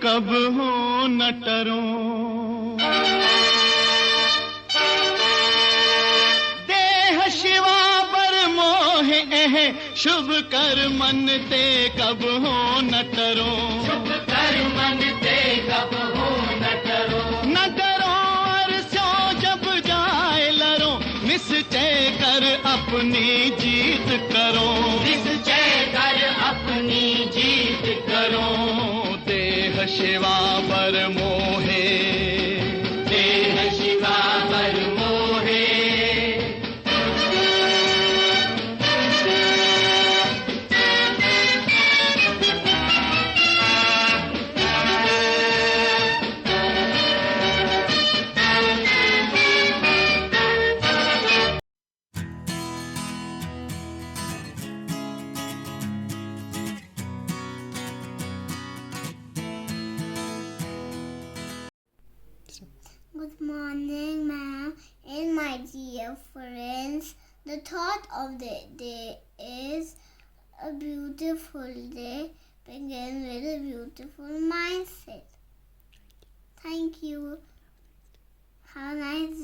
कब हो न टरो। देह शिवा पर मोह एह शुभ कर मन ते कब हो न टरो। शुभ कर मन ते कब हो न टरो। न डरो और स्यों जब जाए लरो, निश्चय कर अपनी जीत करो। निश्चय कर अपनी जीत करो। देह शिवा पर मोहे, देह शिवा पर मोहे। Good morning, ma'am, and my dear friends. The thought of the day is a beautiful day begins with a beautiful mindset. Thank you. Have a nice day.